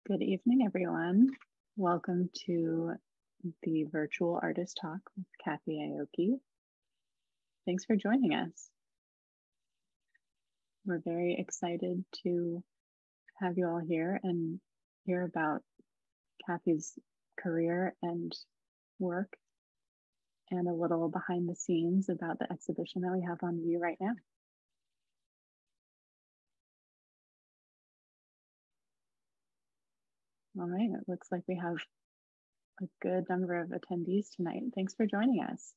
Good evening, everyone. Welcome to the Virtual Artist Talk with Kathy Aoki. Thanks for joining us. We're very excited to have you all here and hear about Kathy's career and work and a little behind the scenes about the exhibition that we have on view right now. All right, it looks like we have a good number of attendees tonight. Thanks for joining us.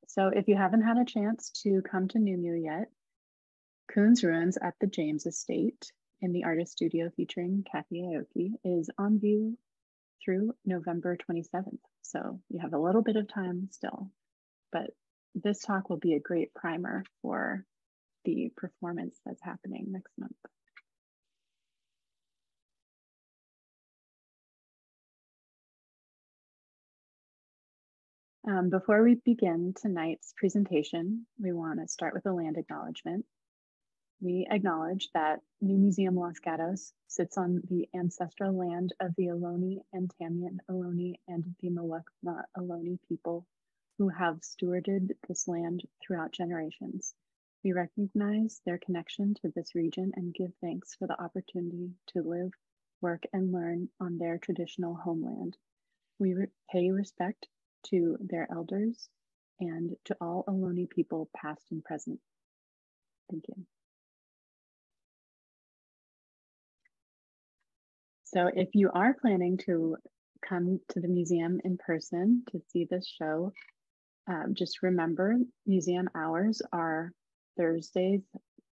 So if you haven't had a chance to come to New yet, Koons Ruins at the James Estate in the artist studio featuring Kathy Aoki is on view through November 27th. So you have a little bit of time still, but this talk will be a great primer for the performance that's happening next month. Before we begin tonight's presentation, we want to start with a land acknowledgement. We acknowledge that New Museum Los Gatos sits on the ancestral land of the Ohlone and Tamian Ohlone and the Mwekma Ohlone people who have stewarded this land throughout generations. We recognize their connection to this region and give thanks for the opportunity to live, work, and learn on their traditional homeland. We pay respect to their elders and to all Ohlone people past and present. Thank you. So if you are planning to come to the museum in person to see this show, just remember museum hours are Thursdays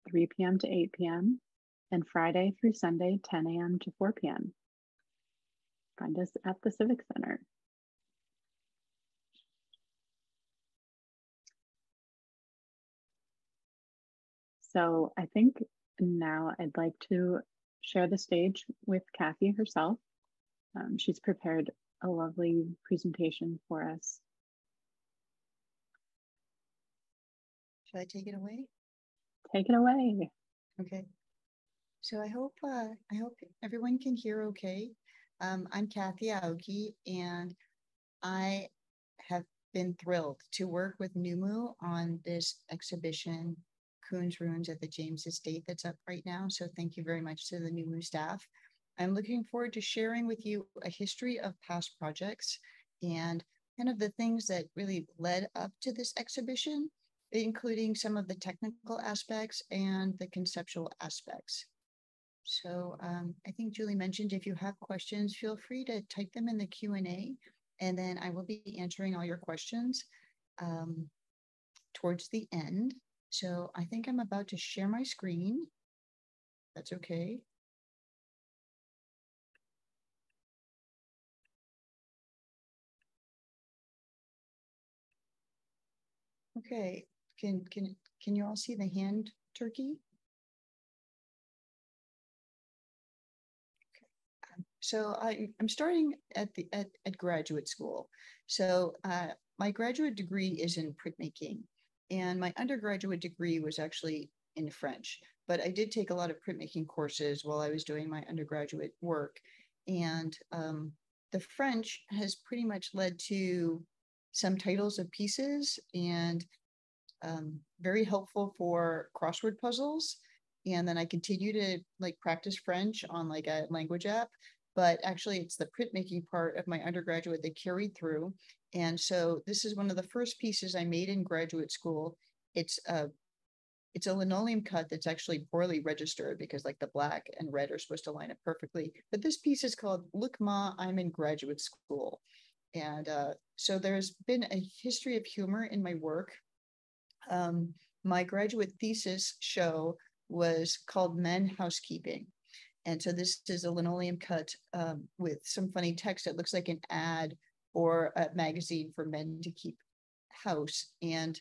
3 p.m. to 8 p.m. and Friday through Sunday 10 a.m. to 4 p.m. Find us at the Civic Center. So I think now I'd like to share the stage with Kathy herself. She's prepared a lovely presentation for us. Should I take it away? Take it away. Okay. So I hope everyone can hear okay. I'm Kathy Aoki, and I have been thrilled to work with NUMU on this exhibition, Koons Ruins at the James Estate, that's up right now. So thank you very much to the NUMU staff. I'm looking forward to sharing with you a history of past projects and kind of the things that really led up to this exhibition, including some of the technical aspects and the conceptual aspects. So I think Julie mentioned if you have questions, feel free to type them in the Q&A, and then I will be answering all your questions towards the end. So I think I'm about to share my screen. That's okay. Okay, can you all see the hand turkey? Okay. So I'm starting at graduate school. So my graduate degree is in printmaking, and my undergraduate degree was actually in French, but I did take a lot of printmaking courses while I was doing my undergraduate work. And the French has pretty much led to some titles of pieces and very helpful for crossword puzzles. And then I continue to practice French on a language app, but actually it's the printmaking part of my undergraduate that carried through. And so this is one of the first pieces I made in graduate school. It's a linoleum cut that's actually poorly registered because the black and red are supposed to line up perfectly. But this piece is called Look Ma, I'm in Graduate School. And so there's been a history of humor in my work. My graduate thesis show was called Men Housekeeping. And so this is a linoleum cut with some funny text. It looks like an ad or a magazine for men to keep house. And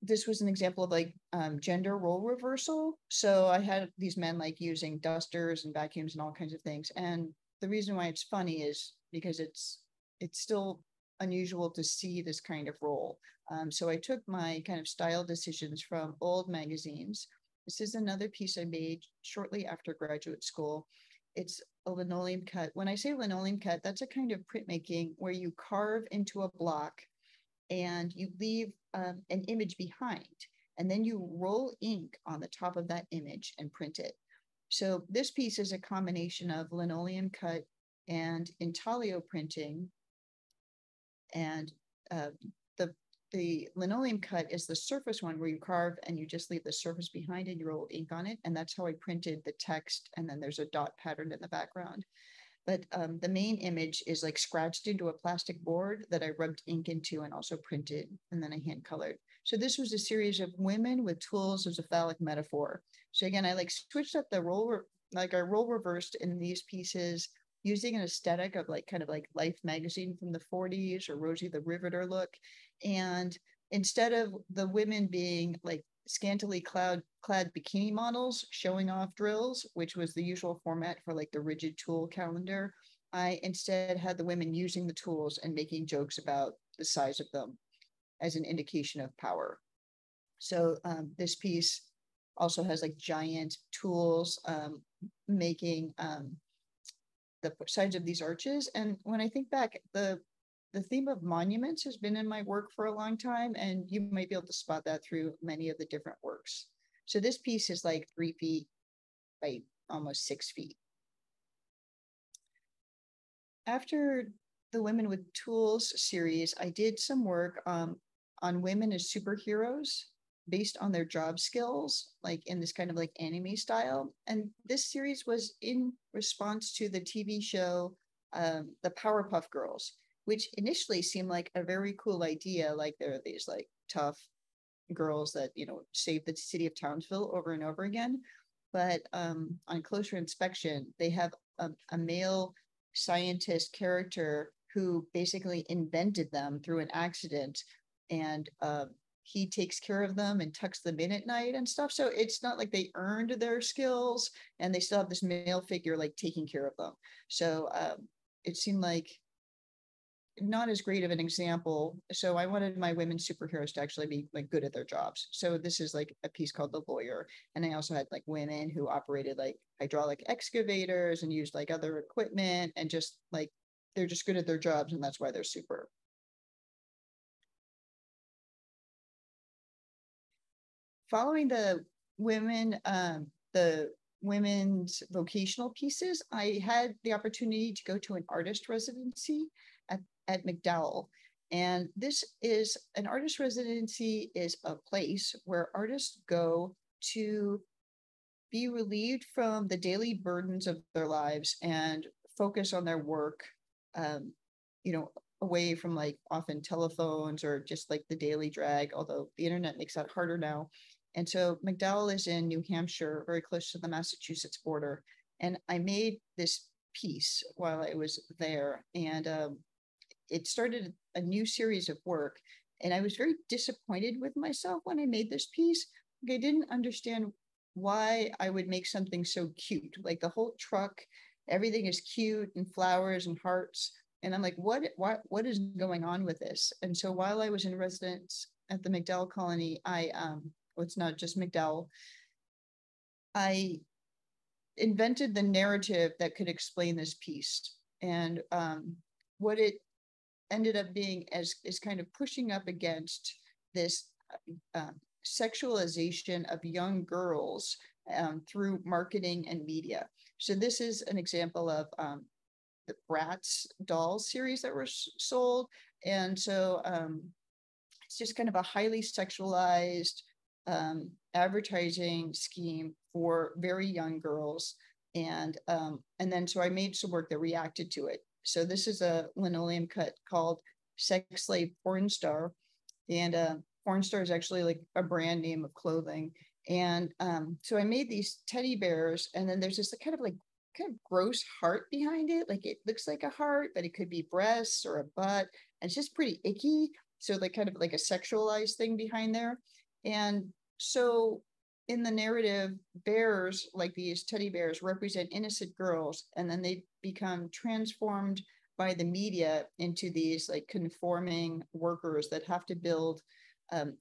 this was an example of gender role reversal. So I had these men using dusters and vacuums and all kinds of things. And the reason why it's funny is because it's still unusual to see this kind of role. So I took my kind of style decisions from old magazines This is another piece I made shortly after graduate school. It's a linoleum cut. When I say linoleum cut, that's a kind of printmaking where you carve into a block and you leave an image behind, and then you roll ink on the top of that image and print it. So this piece is a combination of linoleum cut and intaglio printing. And the linoleum cut is the surface one where you carve and you just leave the surface behind and you roll ink on it. And that's how I printed the text. And then there's a dot pattern in the background. But the main image is like scratched into a plastic board that I rubbed ink into and also printed, and then I hand colored. So this was a series of women with tools as a phallic metaphor. So again, I like switched up the role, like I role reversed in these pieces using an aesthetic of like kind of like Life magazine from the 40s or Rosie the Riveter look. And instead of the women being like scantily clad bikini models showing off drills, which was the usual format for like the rigid tool calendar, I instead had the women using the tools and making jokes about the size of them as an indication of power. So this piece also has like giant tools making the sides of these arches. And when I think back, the theme of monuments has been in my work for a long time, and you might be able to spot that through many of the different works. So this piece is like 3 feet by almost 6 feet. After the Women with Tools series, I did some work on women as superheroes based on their job skills, like in this kind of like anime style. And this series was in response to the TV show, the Powerpuff Girls, which initially seemed like a very cool idea. Like there are these like tough girls that, you know, save the city of Townsville over and over again. But on closer inspection, they have a male scientist character who basically invented them through an accident. And he takes care of them and tucks them in at night and stuff. So it's not like they earned their skills, and they still have this male figure like taking care of them. So it seemed like not as great of an example. So I wanted my women superheroes to actually be like good at their jobs. So this is like a piece called The Lawyer. And I also had like women who operated like hydraulic excavators and used like other equipment, and just like they're just good at their jobs, and that's why they're super. Following the women's vocational pieces, I had the opportunity to go to an artist residency at McDowell. And this is an artist residency is a place where artists go to be relieved from the daily burdens of their lives and focus on their work, you know, away from like often telephones or just like the daily drag, although the internet makes that harder now. And so McDowell is in New Hampshire, very close to the Massachusetts border. And I made this piece while I was there. And it started a new series of work. And I was very disappointed with myself when I made this piece. I didn't understand why I would make something so cute. Like the whole truck, everything is cute and flowers and hearts. And I'm like, what is going on with this? And so while I was in residence at the MacDowell Colony, it's not just McDowell, I invented the narrative that could explain this piece. And what it ended up being is kind of pushing up against this sexualization of young girls through marketing and media. So this is an example of the Bratz doll series that were sold. And so it's just kind of a highly sexualized advertising scheme for very young girls. And then so I made some work that reacted to it. So this is a linoleum cut called Sex Slave Porn Star. And Porn Star is actually like a brand name of clothing. And so I made these teddy bears, and then there's this kind of gross heart behind it. Like it looks like a heart, but it could be breasts or a butt. And it's just pretty icky. So like kind of like a sexualized thing behind there. And so in the narrative, bears, like these teddy bears, represent innocent girls, and then they become transformed by the media into these like conforming workers that have to build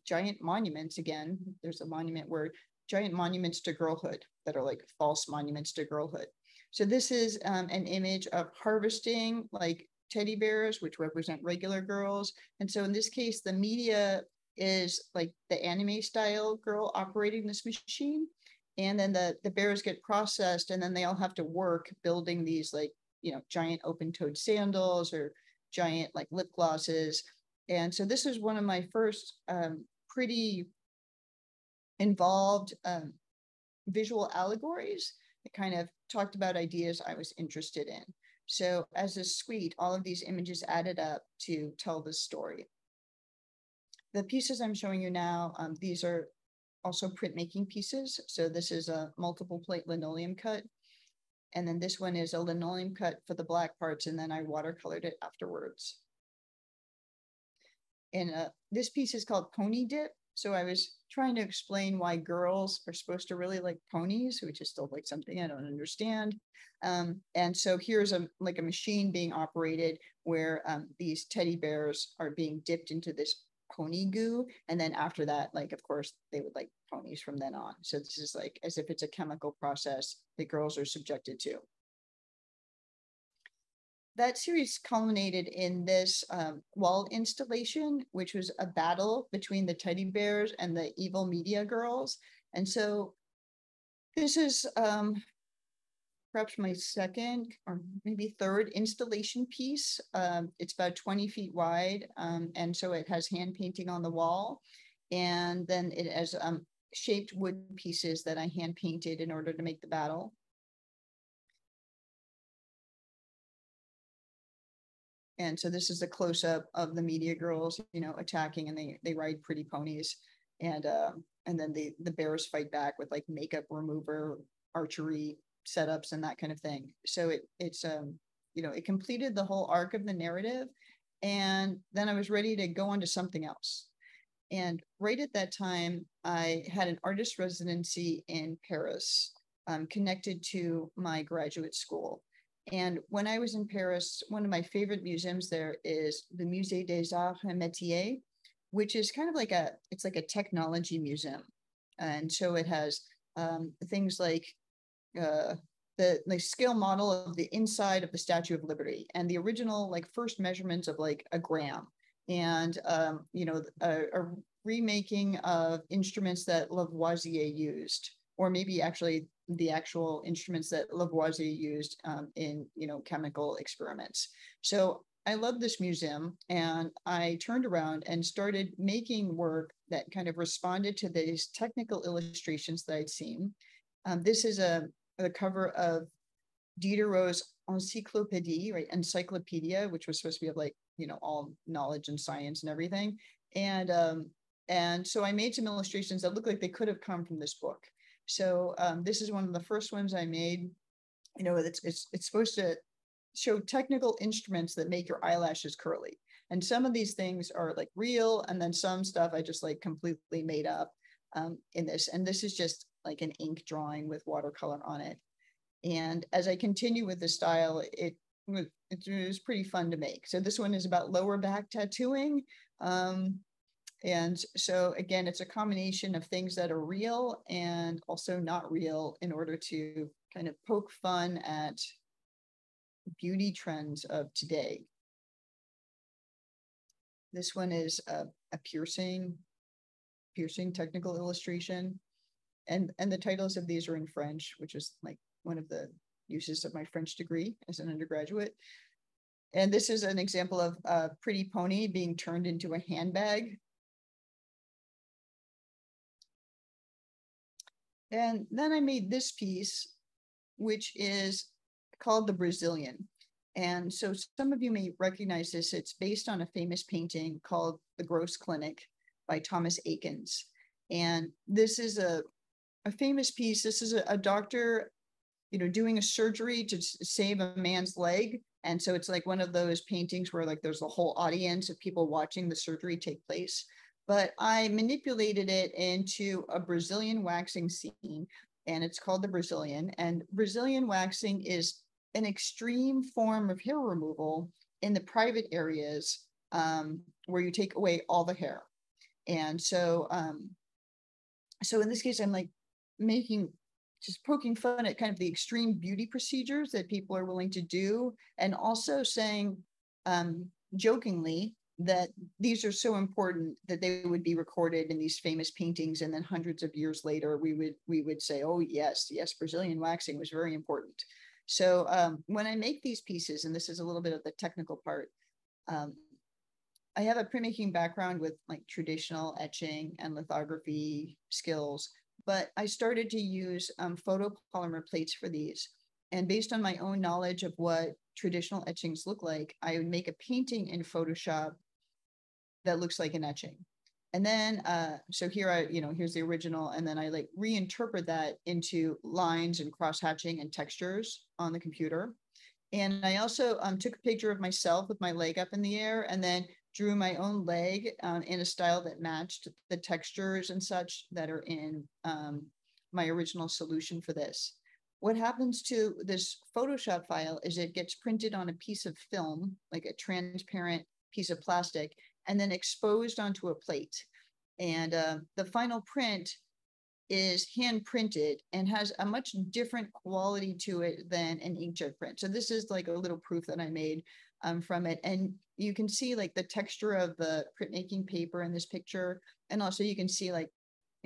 giant monuments. Again, there's a monument where giant monuments to girlhood that are like false monuments to girlhood. So this is an image of harvesting like teddy bears, which represent regular girls. And so in this case, the media is like the anime style girl operating this machine. And then the bears get processed, and then they all have to work building these like, you know, giant open-toed sandals or giant like lip glosses. And so this is one of my first pretty involved visual allegories that kind of talked about ideas I was interested in. So as a suite, all of these images added up to tell this story. The pieces I'm showing you now, these are also printmaking pieces. So this is a multiple plate linoleum cut. And then this one is a linoleum cut for the black parts, and then I watercolored it afterwards. And this piece is called Pony Dip. So I was trying to explain why girls are supposed to really like ponies, which is still like something I don't understand. And so here's like a machine being operated where these teddy bears are being dipped into this pony goo. And then after that, like, of course, they would like ponies from then on. So this is like as if it's a chemical process that girls are subjected to. That series culminated in this wall installation, which was a battle between the teddy bears and the evil media girls. And so this is perhaps my second or maybe third installation piece. It's about 20 feet wide. And so it has hand painting on the wall. And then it has shaped wood pieces that I hand painted in order to make the battle. And so this is a close-up of the media girls, you know, attacking, and they ride pretty ponies. And then the bears fight back with like makeup remover, archery setups, and that kind of thing. So it's you know, it completed the whole arc of the narrative. And then I was ready to go on to something else. And right at that time, I had an artist residency in Paris, connected to my graduate school. And when I was in Paris, one of my favorite museums there is the Musée des Arts et Métiers, which is kind of like it's like a technology museum. And so it has things like the scale model of the inside of the Statue of Liberty and the original like first measurements of like a gram, and you know, a remaking of instruments that Lavoisier used, or maybe actually the actual instruments that Lavoisier used in, you know, chemical experiments. So I love this museum, and I turned around and started making work that kind of responded to these technical illustrations that I'd seen. This is the cover of Diderot's Encyclopédie, right? Encyclopedia, which was supposed to be of like, you know, all knowledge and science and everything. And so I made some illustrations that look like they could have come from this book. So this is one of the first ones I made. You know, it's supposed to show technical instruments that make your eyelashes curly. And some of these things are like real, and then some stuff I just like completely made up in this. And this is just like an ink drawing with watercolor on it. And as I continue with the style, it was pretty fun to make. So this one is about lower back tattooing. And so again, it's a combination of things that are real and also not real in order to kind of poke fun at beauty trends of today. This one is a piercing technical illustration. And the titles of these are in French, which is like one of the uses of my French degree as an undergraduate. And this is an example of a pretty pony being turned into a handbag. And then I made this piece, which is called The Brazilian. And so some of you may recognize this. It's based on a famous painting called The Gross Clinic by Thomas Eakins. And this is a famous piece. This is a doctor, you know, doing a surgery to save a man's leg. And so it's like one of those paintings where like there's a whole audience of people watching the surgery take place. But I manipulated it into a Brazilian waxing scene, and it's called The Brazilian. And Brazilian waxing is an extreme form of hair removal in the private areas where you take away all the hair. And so, so in this case, I'm like just poking fun at kind of the extreme beauty procedures that people are willing to do, and also saying jokingly that these are so important that they would be recorded in these famous paintings, and then hundreds of years later we would say, oh yes, Brazilian waxing was very important. So when I make these pieces, and this is a little bit of the technical part, I have a printmaking background with like traditional etching and lithography skills, but I started to use photopolymer plates for these. And based on my own knowledge of what traditional etchings look like, I would make a painting in Photoshop that looks like an etching. And then, so here here's the original, and then I like reinterpret that into lines and cross-hatching and textures on the computer. And I also took a picture of myself with my leg up in the air, and then drew my own leg in a style that matched the textures and such that are in my original solution for this. What happens to this Photoshop file is it gets printed on a piece of film, like a transparent piece of plastic, and then exposed onto a plate. And the final print is hand printed and has a much different quality to it than an inkjet print. So this is like a little proof that I made from it. And you can see like the texture of the printmaking paper in this picture. And also you can see like,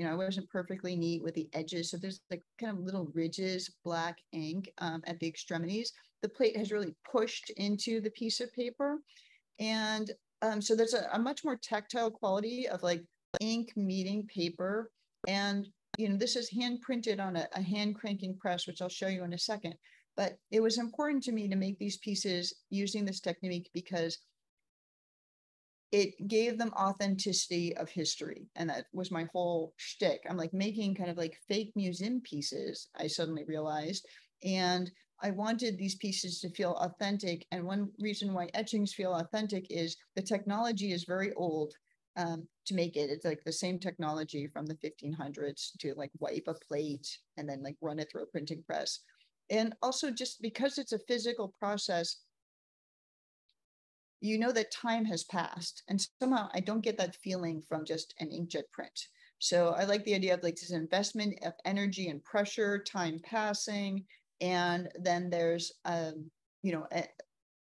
I wasn't perfectly neat with the edges. So there's like kind of little ridges, black ink at the extremities. The plate has really pushed into the piece of paper. And so there's a much more tactile quality of like ink meeting paper. And, this is hand printed on a hand cranking press, which I'll show you in a second. But it was important to me to make these pieces using this technique because it gave them authenticity of history. And that was my whole shtick. I'm like making kind of like fake museum pieces, I suddenly realized. And I wanted these pieces to feel authentic. And one reason why etchings feel authentic is the technology is very old to make it. It's like the same technology from the 1500s to like wipe a plate and then like run it through a printing press. And also just because it's a physical process, that time has passed. And somehow I don't get that feeling from just an inkjet print. So I like the idea of like this investment of energy and pressure, time passing, and then there's,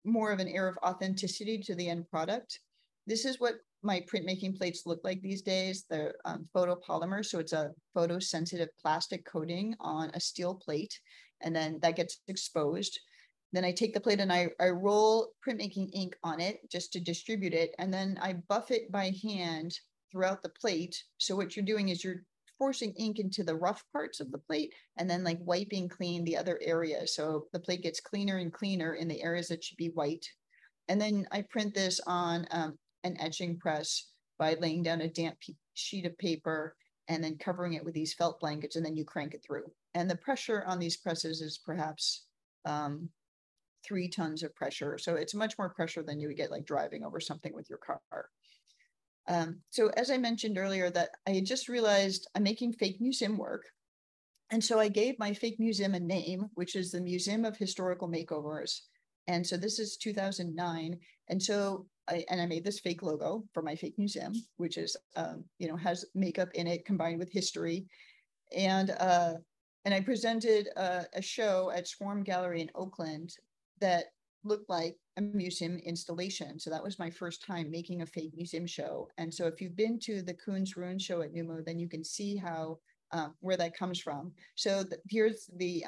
more of an air of authenticity to the end product. This is what my printmaking plates look like these days. They're photopolymer, so it's a photosensitive plastic coating on a steel plate, and then that gets exposed. Then I take the plate and I roll printmaking ink on it just to distribute it, and then I buff it by hand throughout the plate. So what you're doing is you're forcing ink into the rough parts of the plate and then like wiping clean the other areas. So the plate gets cleaner and cleaner in the areas that should be white. And then I print this on an etching press by laying down a damp sheet of paper and then covering it with these felt blankets, and then you crank it through. And the pressure on these presses is perhaps 3 tons of pressure. So it's much more pressure than you would get like driving over something with your car. So as I mentioned earlier, that I had just realized I'm making fake museum work. And so I gave my fake museum a name, which is the Museum of Historical Makeovers. And so this is 2009. And so I made this fake logo for my fake museum, which is, has makeup in it combined with history. And I presented a show at Swarm Gallery in Oakland that looked like a museum installation. So that was my first time making a fake museum show. And so if you've been to the Koons Ruin show at Numo, then you can see how where that comes from. So here's the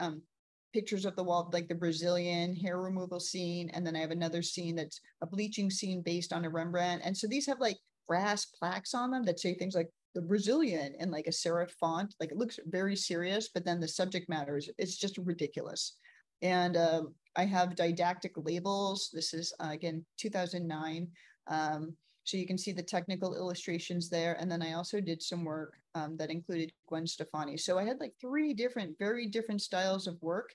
pictures of the wall, like the Brazilian hair removal scene. And then I have another scene that's a bleaching scene based on a Rembrandt. And so these have like brass plaques on them that say things like the Brazilian in like a serif font. Like it looks very serious, but then the subject matter it's just ridiculous. And I have didactic labels. This is, again, 2009. So you can see the technical illustrations there. And then I also did some work that included Gwen Stefani. So I had like 3 different, very different styles of work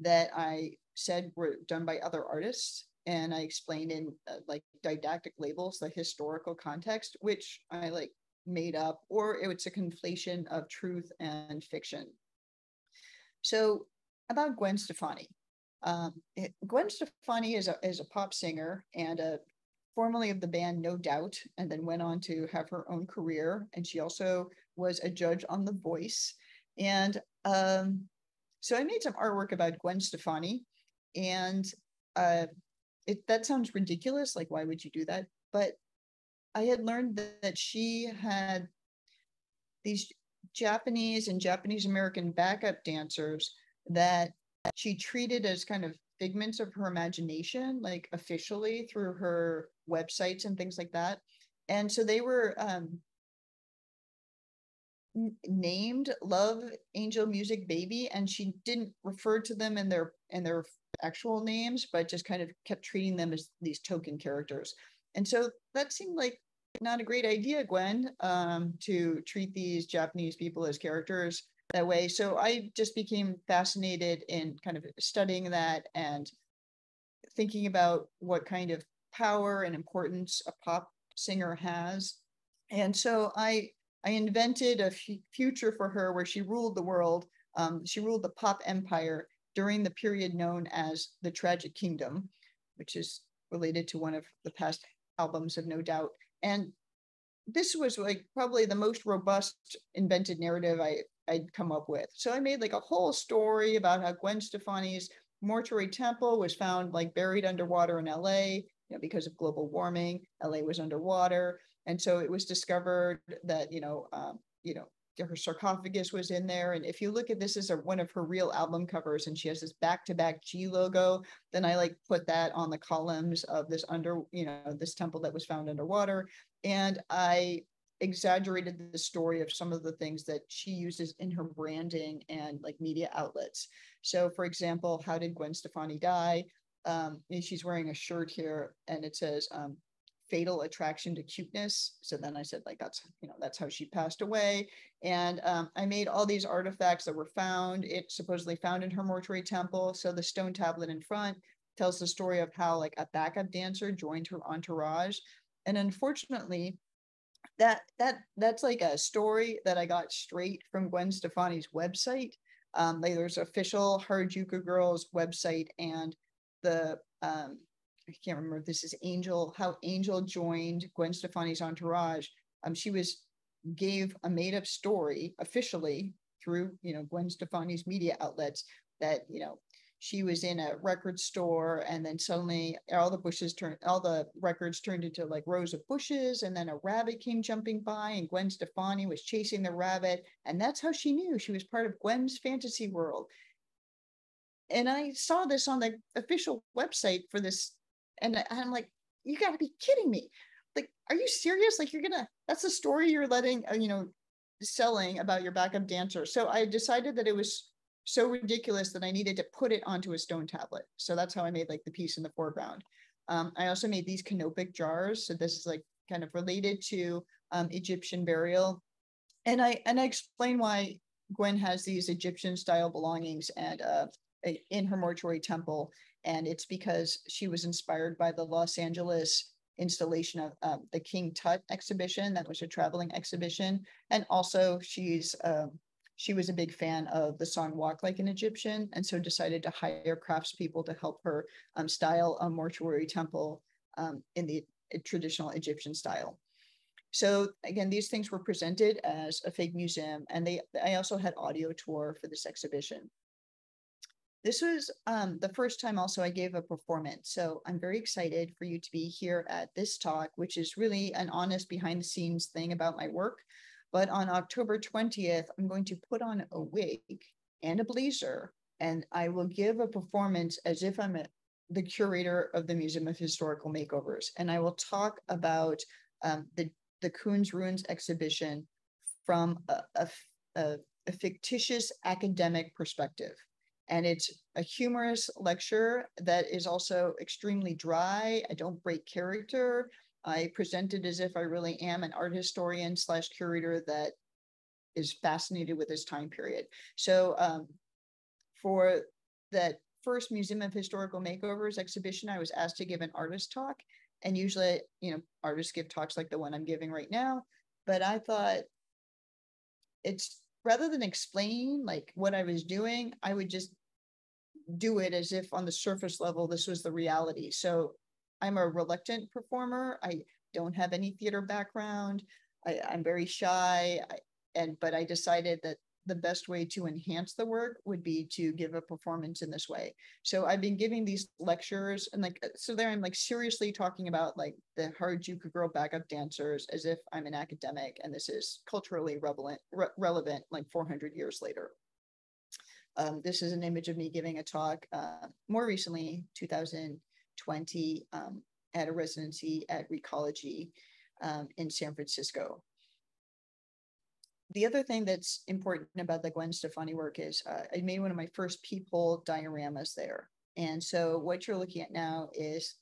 that I said were done by other artists. And I explained in like didactic labels, the historical context, which I like made up, or it's a conflation of truth and fiction. So about Gwen Stefani. Gwen Stefani is a pop singer and formerly of the band No Doubt, and then went on to have her own career. And she also was a judge on The Voice. And so I made some artwork about Gwen Stefani, and that sounds ridiculous. Like, why would you do that? But I had learned that she had these Japanese and Japanese American backup dancers that she treated as kind of figments of her imagination, like officially through her websites and things like that. And so they were named Love Angel Music Baby, and she didn't refer to them in their actual names, but just kind of kept treating them as these token characters. And so that seemed like not a great idea, Gwen, to treat these Japanese people as characters that way. So I just became fascinated in kind of studying that and thinking about what kind of power and importance a pop singer has. And so I invented a future for her where she ruled the world. She ruled the pop empire during the period known as the Tragic Kingdom, which is related to one of the past albums of No Doubt. And this was like probably the most robust invented narrative I'd come up with. So I made like a whole story about how Gwen Stefani's mortuary temple was found like buried underwater in LA, because of global warming. LA was underwater. And so it was discovered that, her sarcophagus was in there. And if you look at this as one of her real album covers, and she has this back-to-back G logo, then I like put that on the columns of this this temple that was found underwater. And I exaggerated the story of some of the things that she uses in her branding and like media outlets. So for example, how did Gwen Stefani die? She's wearing a shirt here and it says, fatal attraction to cuteness. So then I said, like, that's how she passed away. And I made all these artifacts that were found. It's supposedly found in her mortuary temple. So the stone tablet in front tells the story of how like a backup dancer joined her entourage. And unfortunately, that's like a story that I got straight from Gwen Stefani's website. There's official Harajuku Girls website, and the I can't remember if this is how Angel joined Gwen Stefani's entourage. She gave a made up story officially through, Gwen Stefani's media outlets that, she was in a record store and then suddenly all the records turned into like rows of bushes, and then a rabbit came jumping by and Gwen Stefani was chasing the rabbit. And that's how she knew she was part of Gwen's fantasy world. And I saw this on the official website for this. And I'm like, you got to be kidding me. Like, are you serious? Like, that's the story you're letting, selling about your backup dancer. So I decided that it was so ridiculous that I needed to put it onto a stone tablet. So that's how I made like the piece in the foreground. I also made these canopic jars. So this is like kind of related to Egyptian burial. And I explain why Gwen has these Egyptian style belongings and in her mortuary temple. And it's because she was inspired by the Los Angeles installation of the King Tut exhibition. That was a traveling exhibition. And also she was a big fan of the song Walk Like an Egyptian, and so decided to hire craftspeople to help her style a mortuary temple in the traditional Egyptian style. So again, these things were presented as a fake museum, and I also had audio tour for this exhibition. This was the first time also I gave a performance. So I'm very excited for you to be here at this talk, which is really an honest behind the scenes thing about my work. But on October 20th, I'm going to put on a wig and a blazer, and I will give a performance as if I'm the curator of the Museum of Historical Makeovers. And I will talk about the Koons Ruins exhibition from a fictitious academic perspective. And it's a humorous lecture that is also extremely dry. I don't break character. I present it as if I really am an art historian / curator that is fascinated with this time period. So for that first Museum of Historical Makeovers exhibition, I was asked to give an artist talk. And usually, artists give talks like the one I'm giving right now. But I thought it's rather than explain like what I was doing, I would just do it as if on the surface level, this was the reality. So I'm a reluctant performer. I don't have any theater background. I'm very shy. But I decided that the best way to enhance the work would be to give a performance in this way. So I've been giving these lectures, and like, so there I'm like seriously talking about like the Harajuku girl backup dancers as if I'm an academic, and this is culturally relevant like 400 years later. This is an image of me giving a talk more recently, 2020, at a residency at Recology in San Francisco. The other thing that's important about the Gwen Stefani work is I made one of my first peephole dioramas there. And so what you're looking at now is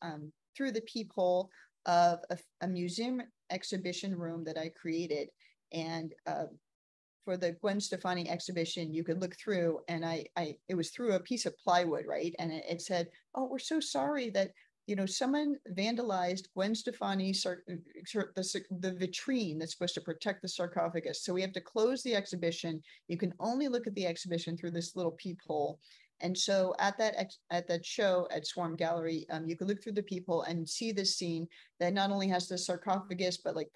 through the peephole of a museum exhibition room that I created. And for the Gwen Stefani exhibition, you could look through, and it was through a piece of plywood, right? And it said, "Oh, we're so sorry that, you know, someone vandalized Gwen Stefani's the vitrine that's supposed to protect the sarcophagus. So we have to close the exhibition. You can only look at the exhibition through this little peephole." And so at that show at Swarm Gallery, you can look through the peephole and see this scene that not only has the sarcophagus, but like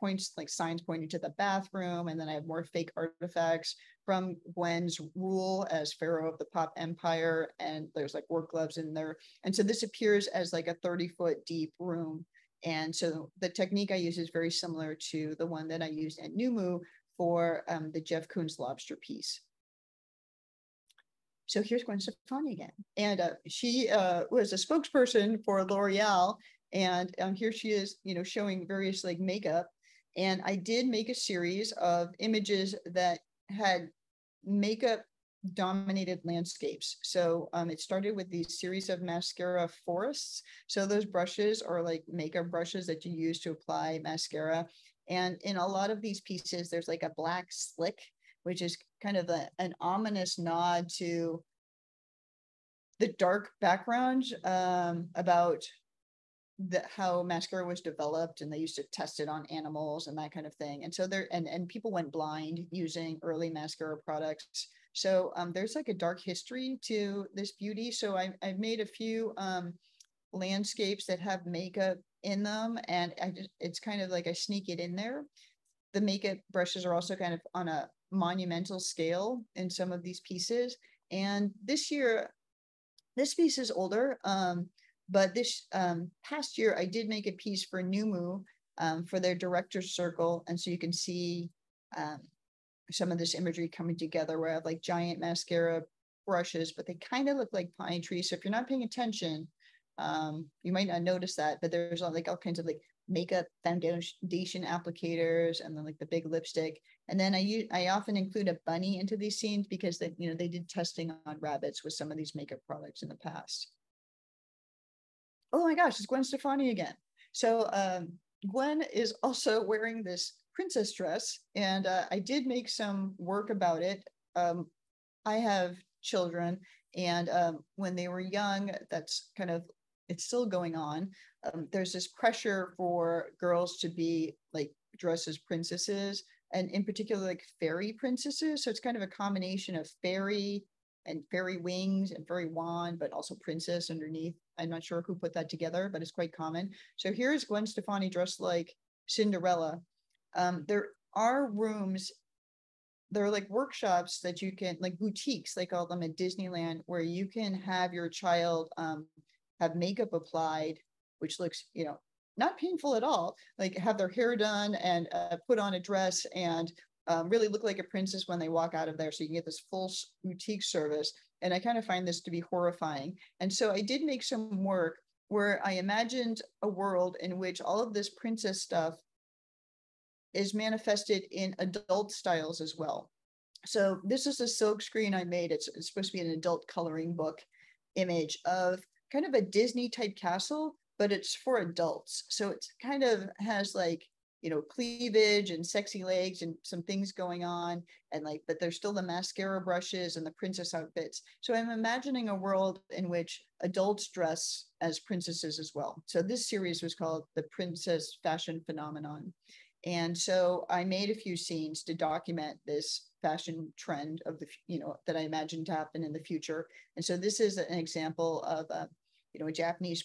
signs pointing to the bathroom. And then I have more fake artifacts from Gwen's rule as pharaoh of the pop empire. And there's like work gloves in there. And so this appears as like a 30-foot deep room. And so the technique I use is very similar to the one that I used at Numu for the Jeff Koons Lobster Piece. So here's Gwen Stefani again. And she was a spokesperson for L'Oreal. And here she is, you know, showing various like makeup. And I did make a series of images that had makeup dominated landscapes. So it started with these series of mascara forests. So those brushes are like makeup brushes that you use to apply mascara. And in a lot of these pieces, there's like a black slick, which is kind of an ominous nod to the dark background about how mascara was developed, and they used to test it on animals and that kind of thing. And so and people went blind using early mascara products. So there's like a dark history to this beauty. So I've made a few landscapes that have makeup in them, and it's kind of like I sneak it in there. The makeup brushes are also kind of on a monumental scale in some of these pieces. And this year, this piece is older, but this past year, I did make a piece for Numu for their director's circle. And so you can see some of this imagery coming together where I have like giant mascara brushes, but they kind of look like pine trees. So if you're not paying attention, you might not notice that, but there's all kinds of like makeup foundation applicators, and then like the big lipstick. And then I often include a bunny into these scenes because they did testing on rabbits with some of these makeup products in the past. Oh my gosh, it's Gwen Stefani again. So Gwen is also wearing this princess dress, and I did make some work about it. I have children, and when they were young, it's still going on. There's this pressure for girls to be like dressed as princesses, and in particular like fairy princesses. So it's kind of a combination of fairy and fairy wings and fairy wand, but also princess underneath. I'm not sure who put that together, but it's quite common. So here's Gwen Stefani dressed like Cinderella. There are rooms, there are like workshops that you can, like boutiques, they call them at Disneyland, where you can have your child have makeup applied, which looks, not painful at all, like have their hair done and put on a dress and really look like a princess when they walk out of there. So you can get this full boutique service. And I kind of find this to be horrifying. And so I did make some work where I imagined a world in which all of this princess stuff is manifested in adult styles as well. So this is a silk screen I made. It's supposed to be an adult coloring book image of kind of a Disney type castle, but it's for adults. So it kind of has like, cleavage and sexy legs and some things going on, and but there's still the mascara brushes and the princess outfits. So I'm imagining a world in which adults dress as princesses as well. So this series was called The Princess Fashion Phenomenon. And so I made a few scenes to document this fashion trend of that I imagined to happen in the future. And so this is an example of a Japanese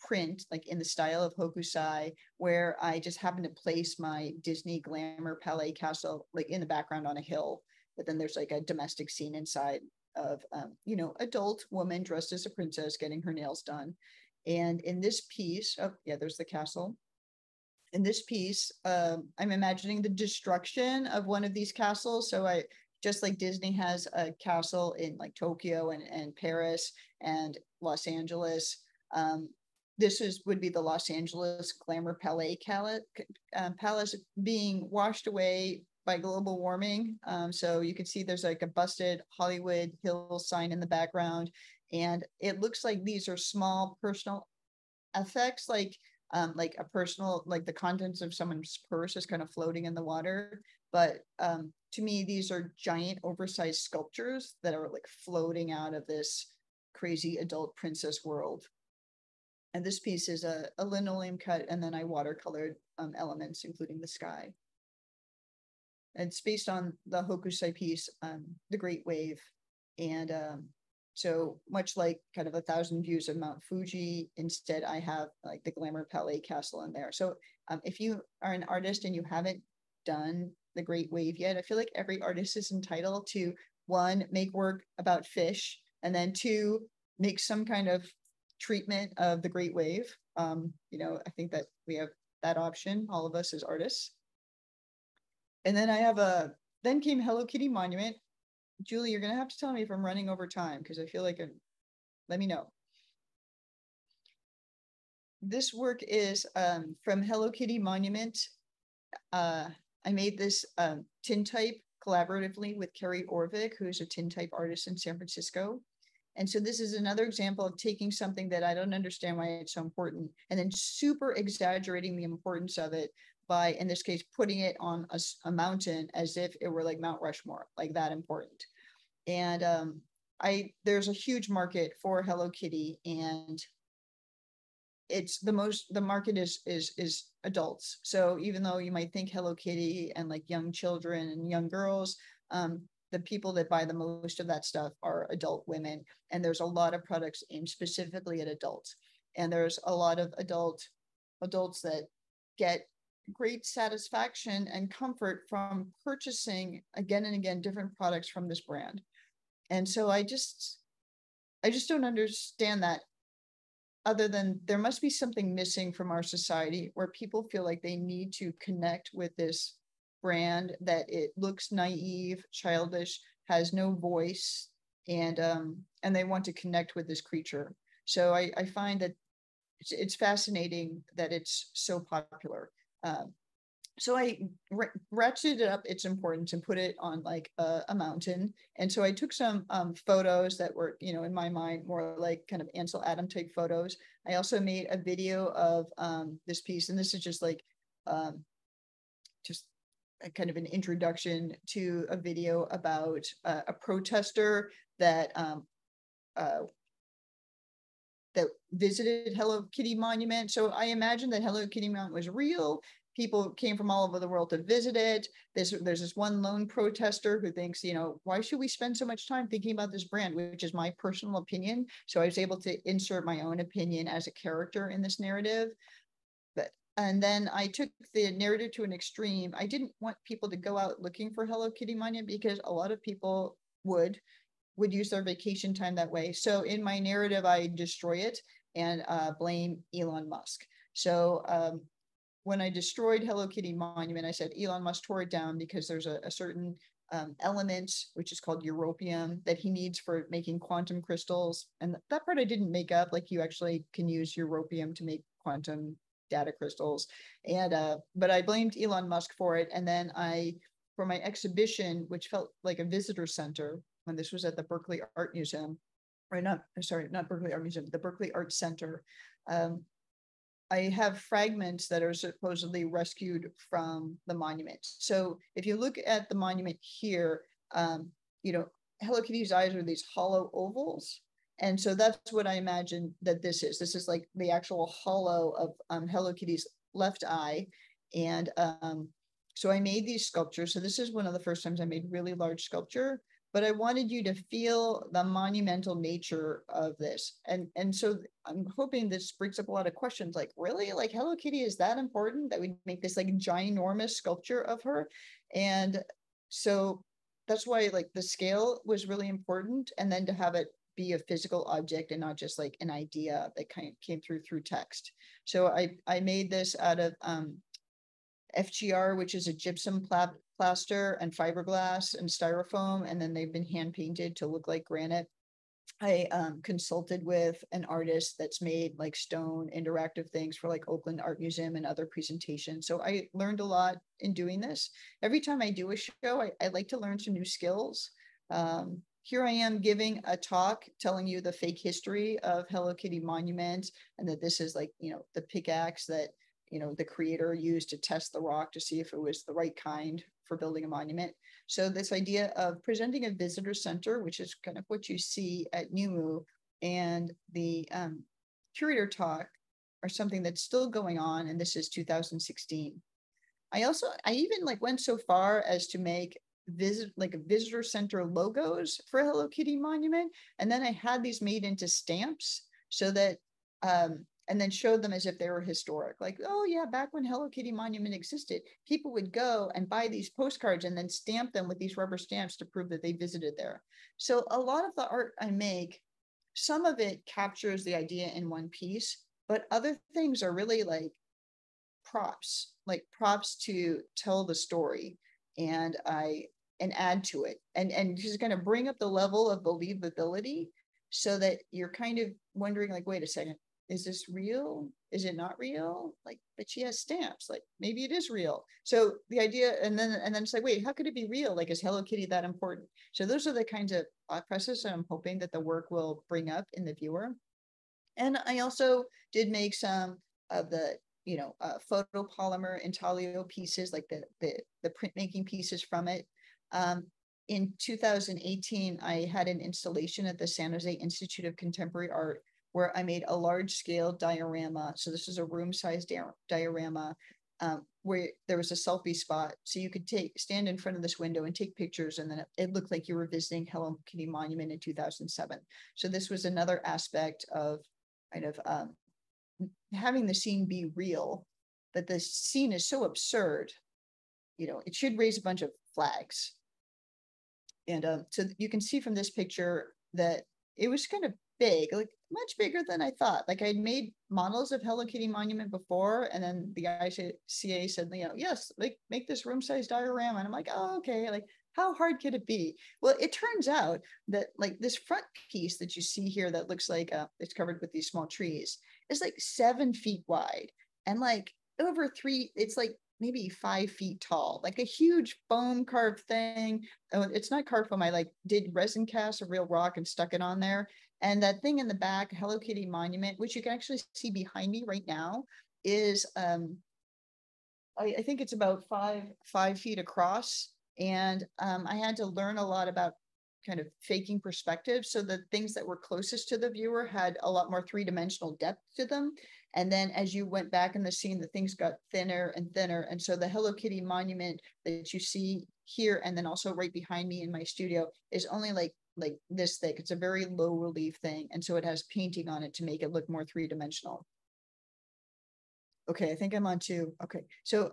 print, like in the style of hokusai, where I just happened to place my Disney glamour palais castle like in the background on a hill. but then there's like a domestic scene inside of, you know, adult woman dressed as a princess getting her nails done. And in this piece, oh yeah, there's the castle. In this piece, I'm imagining the destruction of one of these castles. So I, just like Disney has a castle in like Tokyo and Paris and Los Angeles, would be the Los Angeles Glamour Palace being washed away by global warming. So you can see there's like a busted Hollywood Hills sign in the background. And it looks like these are small personal effects, like a personal, like the contents of someone's purse is kind of floating in the water. But to me, these are giant oversized sculptures that are like floating out of this crazy adult princess world. And this piece is a linoleum cut, and then I watercolored elements, including the sky. And it's based on the Hokusai piece, The Great Wave. And so much like kind of 1,000 views of Mount Fuji, instead I have like the Glamour Palais Castle in there. So if you are an artist and you haven't done The Great Wave yet, I feel like every artist is entitled to, one, make work about fish, and then two, make some kind of treatment of the Great Wave. You know, I think that we have that option, all of us as artists. And then I have then came Hello Kitty Monument. Julie, you're gonna have to tell me if I'm running over time, because I feel like let me know. This work is from Hello Kitty Monument. I made this tintype collaboratively with Carrie Orvik, who's a tintype artist in San Francisco. And so this is another example of taking something that I don't understand why it's so important, and then super exaggerating the importance of it by, in this case, putting it on a mountain as if it were like Mount Rushmore, like that important. And there's a huge market for Hello Kitty, and it's the market is adults. So even though you might think Hello Kitty and like young children and young girls, the people that buy the most of that stuff are adult women. And there's a lot of products aimed specifically at adults. And there's a lot of adults that get great satisfaction and comfort from purchasing again and again different products from this brand. And so I just don't understand that, other than there must be something missing from our society where people feel like they need to connect with this brand, that it looks naive, childish, has no voice, and they want to connect with this creature. So I find that it's fascinating that it's so popular. So I ratcheted up its importance and put it on like a mountain. And so I took some photos that were, you know, in my mind, more like kind of Ansel Adams type photos. I also made a video of this piece, and this is just like just a kind of an introduction to a video about a protester that that visited Hello Kitty Monument. So I imagine that Hello Kitty Monument was real. People came from all over the world to visit it. There's this one lone protester who thinks, you know, why should we spend so much time thinking about this brand, which is my personal opinion. So I was able to insert my own opinion as a character in this narrative. And then I took the narrative to an extreme. I didn't want people to go out looking for Hello Kitty Monument, because a lot of people would use their vacation time that way. So in my narrative, I destroy it and blame Elon Musk. So when I destroyed Hello Kitty Monument, I said Elon Musk tore it down because there's a certain element, which is called europium, that he needs for making quantum crystals. And that part I didn't make up. Like, you actually can use europium to make quantum data crystals. And but I blamed Elon Musk for it. And then for my exhibition, which felt like a visitor center, when this was at the Berkeley Art Museum, or not Berkeley Art Museum, the Berkeley Art Center, I have fragments that are supposedly rescued from the monument. So if you look at the monument here, you know, Hello Kitty's eyes are these hollow ovals. And so that's what I imagine that this is. This is like the actual hollow of Hello Kitty's left eye. And so I made these sculptures. So this is one of the first times I made really large sculpture, but I wanted you to feel the monumental nature of this. And so I'm hoping this brings up a lot of questions, like, really? Like, Hello Kitty is that important that we make this like ginormous sculpture of her? And so that's why like the scale was really important, and then to have it be a physical object and not just like an idea that kind of came through text. So I made this out of FGR, which is a gypsum plaster and fiberglass and styrofoam, and then they've been hand painted to look like granite. I consulted with an artist that's made like stone interactive things for like Oakland Art Museum and other presentations. So I learned a lot in doing this. Every time I do a show, I like to learn some new skills. Here I am giving a talk telling you the fake history of Hello Kitty Monument, and that this is like, you know, the pickaxe that, you know, the creator used to test the rock to see if it was the right kind for building a monument. So this idea of presenting a visitor center, which is kind of what you see at NUMU, and the curator talk are something that's still going on, and this is 2016. I even like went so far as to make visitor center logos for Hello Kitty Monument, and then I had these made into stamps so that and then showed them as if they were historic. Like, oh yeah, back when Hello Kitty Monument existed, people would go and buy these postcards and then stamp them with these rubber stamps to prove that they visited there. So a lot of the art I make, some of it captures the idea in one piece, but other things are really like props to tell the story, and add to it. And just going to bring up the level of believability so that you're kind of wondering, like, wait a second, is this real? Is it not real? Like, but she has stamps, like maybe it is real. So the idea, and then it's like, wait, how could it be real? Like, is Hello Kitty that important? So those are the kinds of thought processes I'm hoping that the work will bring up in the viewer. And I also did make some of the, you know, photopolymer intaglio pieces, like the printmaking pieces from it. In 2018, I had an installation at the San Jose Institute of Contemporary Art where I made a large scale diorama. So this is a room size diorama where there was a selfie spot. So you could stand in front of this window and take pictures, and then it looked like you were visiting Hello Kitty Monument in 2007. So this was another aspect of kind of having the scene be real, that the scene is so absurd, you know, it should raise a bunch of flags. And so you can see from this picture that it was kind of big, like much bigger than I thought. Like I'd made models of Hello Kitty Monument before, and then the ICA said, you know, yes, like make this room size diorama. And I'm like, oh, okay, like how hard could it be? Well, it turns out that like this front piece that you see here that looks like it's covered with these small trees is like 7 feet wide, and like it's like maybe 5 feet tall, like a huge foam carved thing. Oh, it's not carved foam. I like did resin cast a real rock and stuck it on there. And that thing in the back, Hello Kitty Monument, which you can actually see behind me right now, is I think it's about five feet across. And I had to learn a lot about kind of faking perspective. So the things that were closest to the viewer had a lot more three-dimensional depth to them. And then as you went back in the scene, the things got thinner and thinner. And so the Hello Kitty Monument that you see here, and then also right behind me in my studio, is only like this thick. It's a very low relief thing. And so it has painting on it to make it look more three-dimensional. Okay, I think I'm on to, okay. So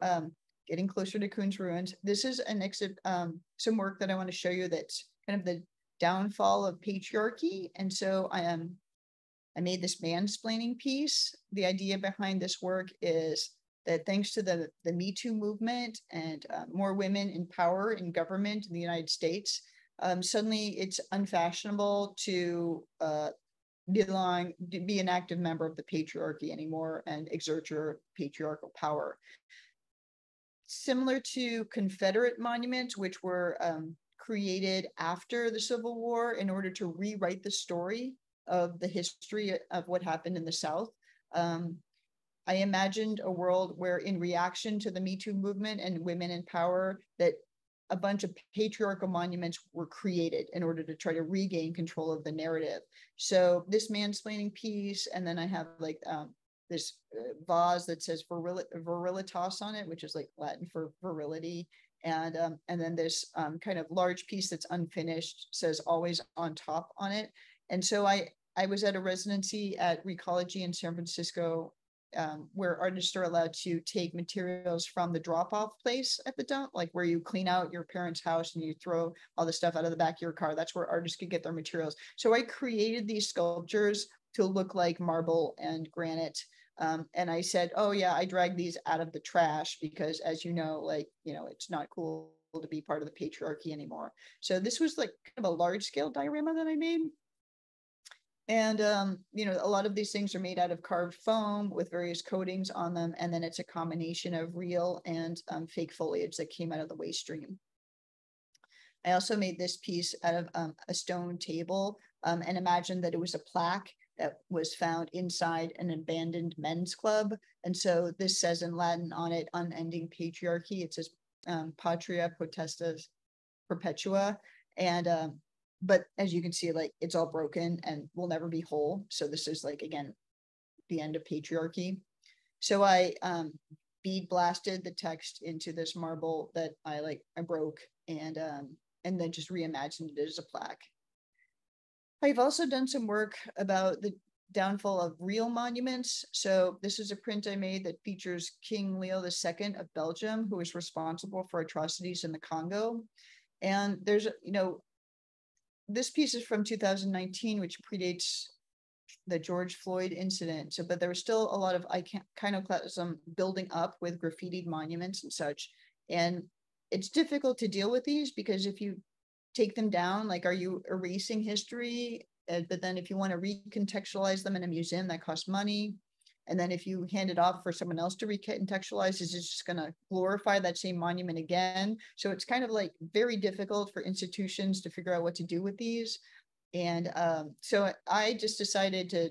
getting closer to Kuhn's Ruins. This is an exit, some work that I want to show you that's kind of the downfall of patriarchy. And so I made this mansplaining piece. The idea behind this work is that thanks to the Me Too movement and more women in power in government in the United States, suddenly it's unfashionable to be an active member of the patriarchy anymore and exert your patriarchal power. Similar to Confederate monuments, which were created after the Civil War in order to rewrite the story of the history of what happened in the South. I imagined a world where, in reaction to the Me Too movement and women in power, that a bunch of patriarchal monuments were created in order to try to regain control of the narrative. So this mansplaining piece, and then I have like this vase that says virilitas on it, which is like Latin for virility. And then this kind of large piece that's unfinished says always on top on it. And so I was at a residency at Recology in San Francisco where artists are allowed to take materials from the drop-off place at the dump, like where you clean out your parents' house and you throw all the stuff out of the back of your car. That's where artists could get their materials. So I created these sculptures to look like marble and granite. And I said, oh yeah, I dragged these out of the trash because, as you know, like, you know, it's not cool to be part of the patriarchy anymore. So this was like kind of a large scale diorama that I made. And, you know, a lot of these things are made out of carved foam with various coatings on them. And then it's a combination of real and fake foliage that came out of the waste stream. I also made this piece out of a stone table and imagined that it was a plaque that was found inside an abandoned men's club. And so this says in Latin on it, unending patriarchy. It says patria potestas perpetua. And but as you can see, like, it's all broken and will never be whole. So this is like, again, the end of patriarchy. So I bead blasted the text into this marble that I broke, and then just reimagined it as a plaque. I've also done some work about the downfall of real monuments. So this is a print I made that features King Leo II of Belgium, who was responsible for atrocities in the Congo. And there's, you know, this piece is from 2019, which predates the George Floyd incident. So, but there was still a lot of iconoclasm building up with graffitied monuments and such. And it's difficult to deal with these because if you take them down, like, are you erasing history? But then if you want to recontextualize them in a museum, that costs money. And then if you hand it off for someone else to recontextualize, is it just going to glorify that same monument again? So it's kind of like very difficult for institutions to figure out what to do with these. And so I just decided to,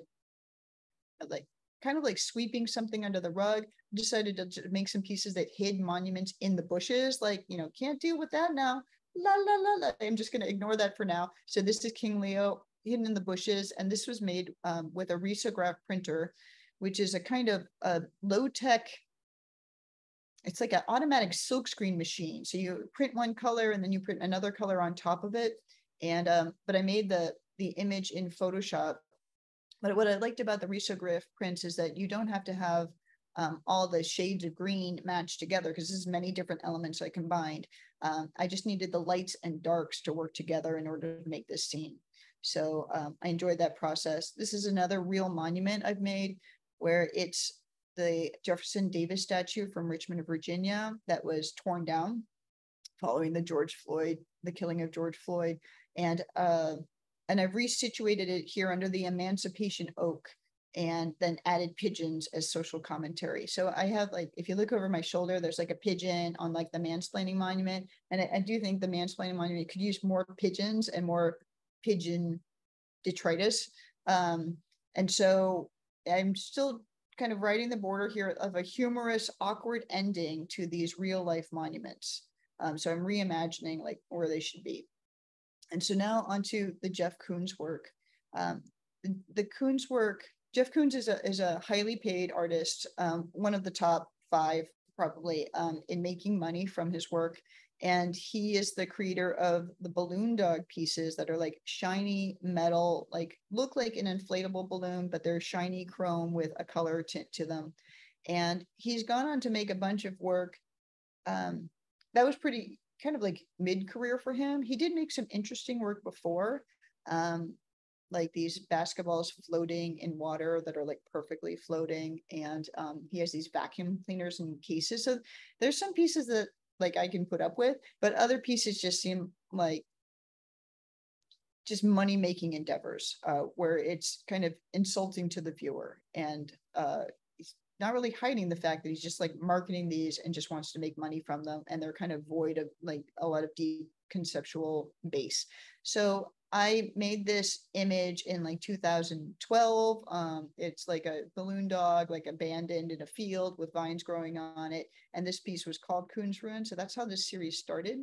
like, kind of like sweeping something under the rug, decided to make some pieces that hid monuments in the bushes. Like, you know, can't deal with that now. La, la, la, la. I'm just going to ignore that for now. So this is King Leo hidden in the bushes. And this was made with a risograph printer, which is a kind of low-tech, it's like an automatic silkscreen machine. So you print one color and then you print another color on top of it. And but I made the image in Photoshop. But what I liked about the risograph prints is that you don't have to have all the shades of green matched together, because this is many different elements I combined. I just needed the lights and darks to work together in order to make this scene. So I enjoyed that process. This is another real monument I've made, where it's the Jefferson Davis statue from Richmond, Virginia, that was torn down following the killing of George Floyd. And I've resituated it here under the Emancipation Oak, and then added pigeons as social commentary. So I have, like, if you look over my shoulder, there's like a pigeon on like the mansplaining monument. And I do think the mansplaining monument could use more pigeons and more pigeon detritus. And so I'm still kind of writing the border here of a humorous, awkward ending to these real life monuments. So I'm reimagining like where they should be. And so now onto the Jeff Koons work. The Koons work, Jeff Koons is a highly paid artist, one of the top 5 probably in making money from his work. And he is the creator of the balloon dog pieces that are like shiny metal, like look like an inflatable balloon, but they're shiny chrome with a color tint to them. And he's gone on to make a bunch of work that was pretty kind of like mid-career for him. He did make some interesting work before, like these basketballs floating in water that are like perfectly floating. And he has these vacuum cleaners and cases. So there's some pieces that like I can put up with, but other pieces just seem like just money-making endeavors where it's kind of insulting to the viewer. And he's not really hiding the fact that he's just like marketing these and just wants to make money from them. And they're kind of void of like a lot of deep conceptual base. So I made this image in like 2012. It's like a balloon dog, like abandoned in a field with vines growing on it. And this piece was called Koons Ruin. So that's how this series started.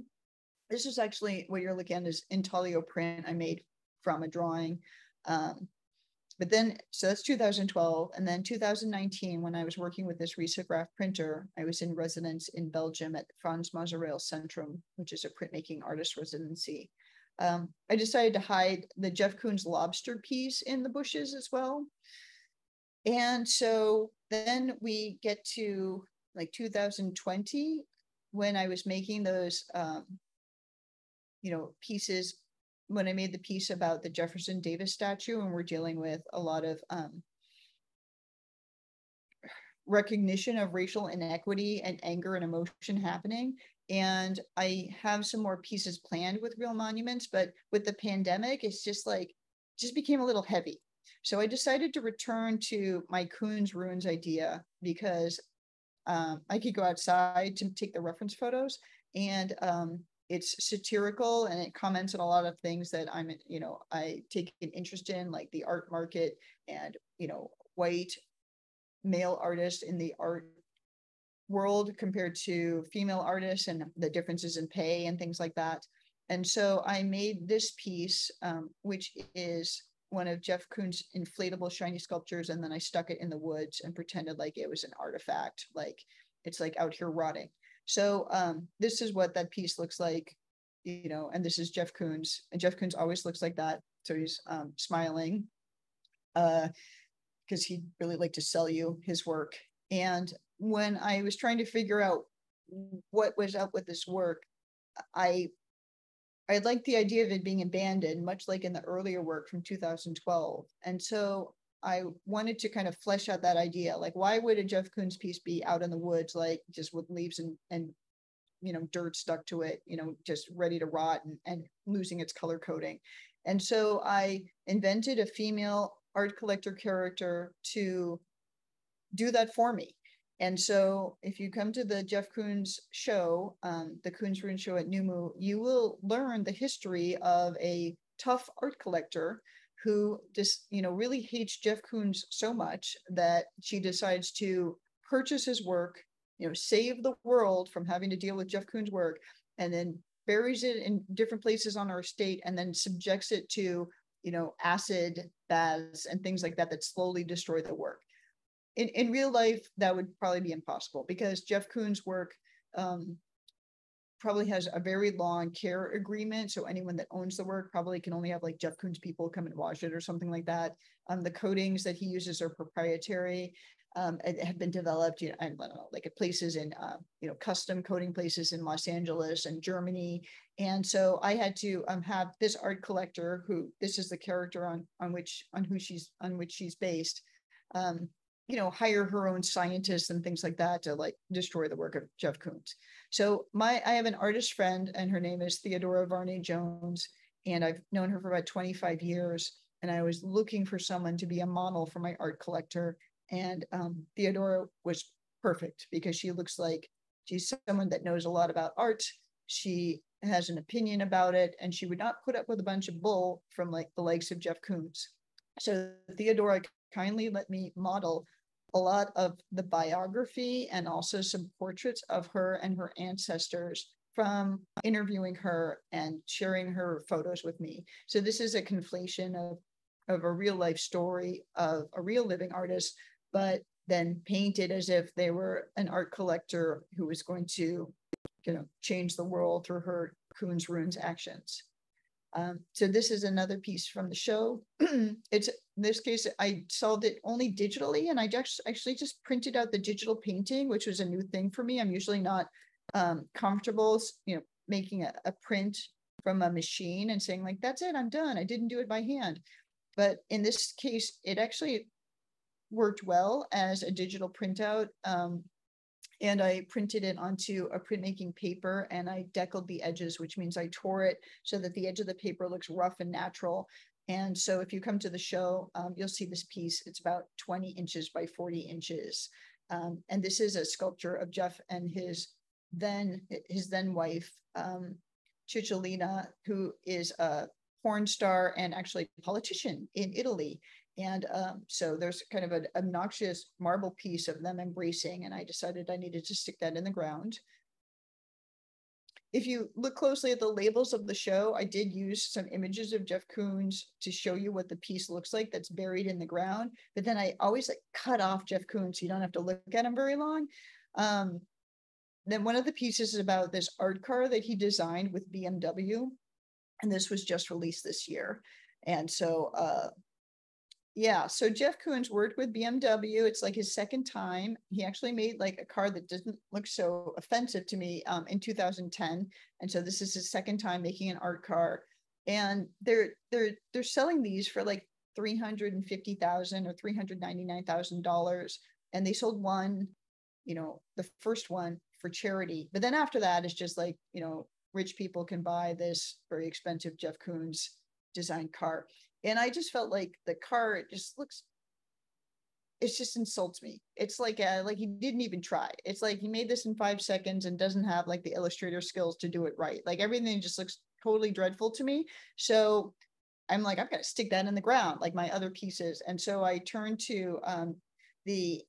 This is actually what you're looking at is intaglio print I made from a drawing. But then, so that's 2012. And then 2019, when I was working with this risograph printer, I was in residence in Belgium at Frans Masereel Centrum, which is a printmaking artist residency. I decided to hide the Jeff Koons Lobster Piece in the bushes as well. And so then we get to like 2020, when I was making those, pieces, when I made the piece about the Jefferson Davis statue, and we're dealing with a lot of recognition of racial inequity and anger and emotion happening. And I have some more pieces planned with real monuments, but with the pandemic, it's just became a little heavy. So I decided to return to my Coons Ruins idea, because I could go outside to take the reference photos, and it's satirical, and it comments on a lot of things that I take an interest in, like the art market and, white male artists in the art world compared to female artists, and the differences in pay and things like that. And so I made this piece, which is one of Jeff Koons' inflatable shiny sculptures, and then I stuck it in the woods and pretended like it was an artifact, like it's like out here rotting. So this is what that piece looks like, and this is Jeff Koons, and Jeff Koons always looks like that. So he's smiling, because he'd really like to sell you his work. And when I was trying to figure out what was up with this work, I liked the idea of it being abandoned, much like in the earlier work from 2012. And so I wanted to kind of flesh out that idea. Like, why would a Jeff Koons piece be out in the woods, like just with leaves and dirt stuck to it, just ready to rot and losing its color coding? And so I invented a female art collector character to do that for me. And so if you come to the Jeff Koons show, the Koons Ruins show at Numu, you will learn the history of a tough art collector who just, really hates Jeff Koons so much that she decides to purchase his work, save the world from having to deal with Jeff Koons' work, and then buries it in different places on our estate, and then subjects it to, acid baths and things like that that slowly destroy the work. In real life, that would probably be impossible, because Jeff Koons' work probably has a very long care agreement. So anyone that owns the work probably can only have like Jeff Koons people come and wash it or something like that. The coatings that he uses are proprietary, and have been developed, I don't know, like at places in, custom coating places in Los Angeles and Germany. And so I had to have this art collector, who this is the character on which she's based, hire her own scientists and things like that to like destroy the work of Jeff Koons. So I have an artist friend, and her name is Theodore Varney Jones, and I've known her for about 25 years. And I was looking for someone to be a model for my art collector. And Theodora was perfect, because she looks like she's someone that knows a lot about art. She has an opinion about it, and she would not put up with a bunch of bull from like the likes of Jeff Koons. So Theodora kindly let me model a lot of the biography and also some portraits of her and her ancestors from interviewing her and sharing her photos with me. So this is a conflation of a real life story of a real living artist, but then painted as if they were an art collector who was going to, change the world through her Koons Ruins actions. So this is another piece from the show. It's, in this case, I sold it only digitally, and I actually just printed out the digital painting, which was a new thing for me. I'm usually not comfortable, making a print from a machine and saying like, that's it, I'm done. I didn't do it by hand. But in this case, it actually worked well as a digital printout. And I printed it onto a printmaking paper, and I deckled the edges, which means I tore it so that the edge of the paper looks rough and natural. And so if you come to the show, you'll see this piece. It's about 20 inches by 40 inches. And this is a sculpture of Jeff and his then wife, Cicciolina, who is a porn star and actually politician in Italy. And so there's kind of an obnoxious marble piece of them embracing, and I decided I needed to stick that in the ground. If you look closely at the labels of the show, I did use some images of Jeff Koons to show you what the piece looks like that's buried in the ground. But then I always like cut off Jeff Koons so you don't have to look at him very long. Then one of the pieces is about this art car that he designed with BMW. And this was just released this year. And so Yeah, so Jeff Koons worked with BMW. It's like his second time. He actually made like a car that doesn't look so offensive to me in 2010. And so this is his second time making an art car. And they're selling these for like $350,000 or $399,000. And they sold one, the first one for charity. But then after that, it's just like, rich people can buy this very expensive Jeff Koons designed car. And I just felt like the car, it just insults me. It's like he didn't even try. It's like he made this in 5 seconds and doesn't have like the illustrator skills to do it right. Like everything just looks totally dreadful to me. So I'm like, I've got to stick that in the ground like my other pieces. And so I turned to this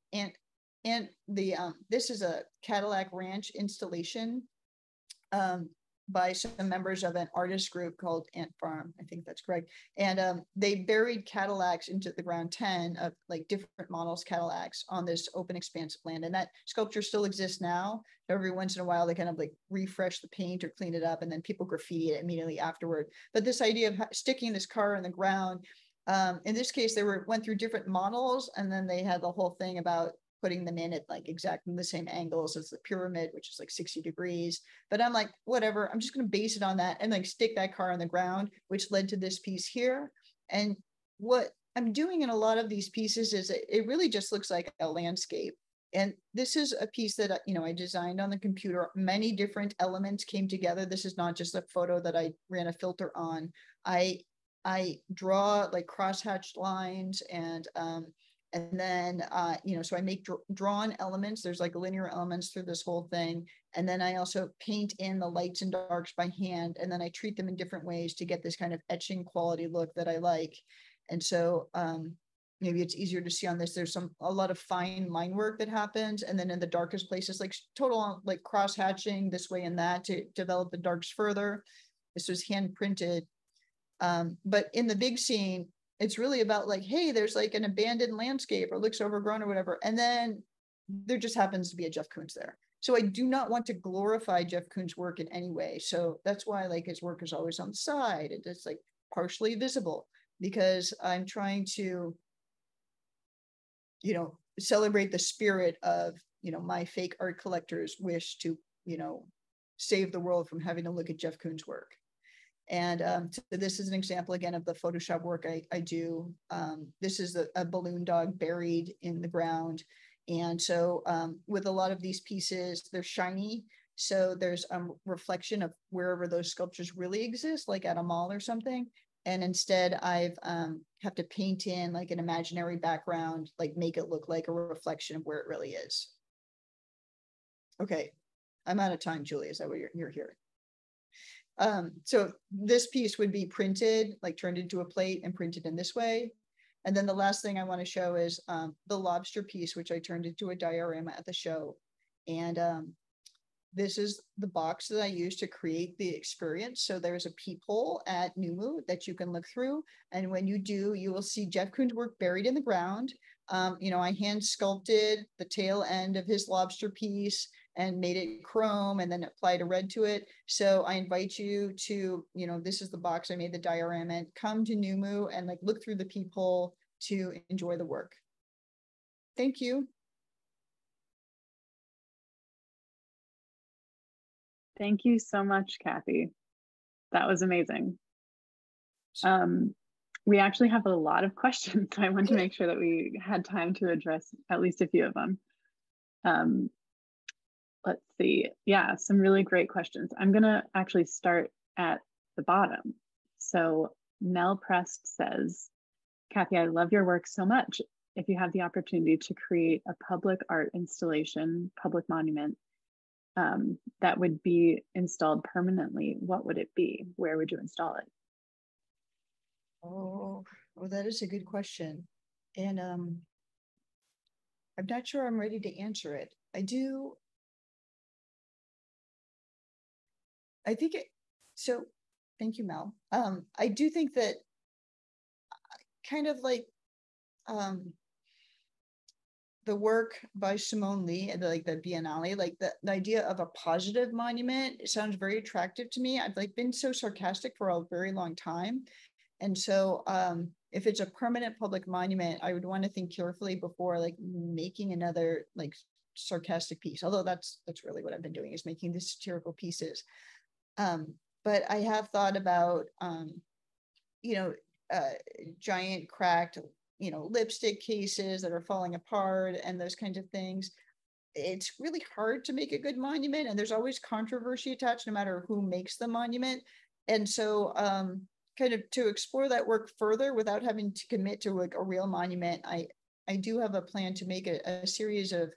is a Cadillac Ranch installation by some members of an artist group called Ant Farm. I think that's correct. And they buried Cadillacs into the ground, 10 of like different models Cadillacs on this open expanse of land. And that sculpture still exists now. Every once in a while, they kind of like refresh the paint or clean it up, and then people graffiti it immediately afterward. But this idea of sticking this car in the ground, in this case, they went through different models, and then they had the whole thing about putting them in at like exactly the same angles as the pyramid, which is like 60 degrees. But I'm like, whatever, I'm just going to base it on that and like stick that car on the ground, which led to this piece here. And what I'm doing in a lot of these pieces is it really just looks like a landscape. And this is a piece that, I designed on the computer. Many different elements came together. This is not just a photo that I ran a filter on. I draw like crosshatched lines and then, so I make drawn elements. There's like linear elements through this whole thing. And then I also paint in the lights and darks by hand. And then I treat them in different ways to get this kind of etching quality look that I like. And so maybe it's easier to see on this. There's a lot of fine line work that happens. And then in the darkest places, like total like cross hatching this way and that to develop the darks further. This was hand printed. But in the big scene, it's really about like, hey, there's like an abandoned landscape or looks overgrown or whatever. And then there just happens to be a Jeff Koons there. So I do not want to glorify Jeff Koons' work in any way. So that's why like his work is always on the side. It's like partially visible because I'm trying to, celebrate the spirit of, my fake art collector's wish to, save the world from having to look at Jeff Koons' work. And so this is an example again of the Photoshop work I do. This is a balloon dog buried in the ground. And so with a lot of these pieces, they're shiny. So there's a reflection of wherever those sculptures really exist, like at a mall or something. And instead I've have to paint in like an imaginary background, like make it look like a reflection of where it really is. Okay, I'm out of time, Julie. Is that what you're here? So this piece would be printed, like turned into a plate and printed in this way. And then the last thing I want to show is the Lobster Piece, which I turned into a diorama at the show. And this is the box that I used to create the experience. So there's a peephole at Numu that you can look through. And when you do, you will see Jeff Koons' work buried in the ground. I hand sculpted the tail end of his lobster piece and made it chrome and then applied a red to it. So I invite you to, this is the box I made the diorama in. Come to Numu and like look through the peephole to enjoy the work. Thank you. Thank you so much, Kathy. That was amazing. We actually have a lot of questions. So I want to make sure that we had time to address at least a few of them. Let's see. Yeah, some really great questions. I'm going to actually start at the bottom. So Mel Prest says, Kathy, I love your work so much. If you have the opportunity to create a public art installation, public monument, that would be installed permanently, what would it be? Where would you install it? Oh, that is a good question. And I'm not sure I'm ready to answer it. Thank you, Mel. I do think that kind of like the work by Simone Lee, like the Biennale, like the idea of a positive monument, it sounds very attractive to me. I've like been so sarcastic for a very long time. And so if it's a permanent public monument, I would want to think carefully before like making another like sarcastic piece. Although that's really what I've been doing, is making these satirical pieces. But I have thought about, you know, giant cracked, you know, lipstick cases that are falling apart and those kinds of things. It's really hard to make a good monument, and there's always controversy attached no matter who makes the monument. And so kind of to explore that work further without having to commit to like a real monument, I do have a plan to make a series of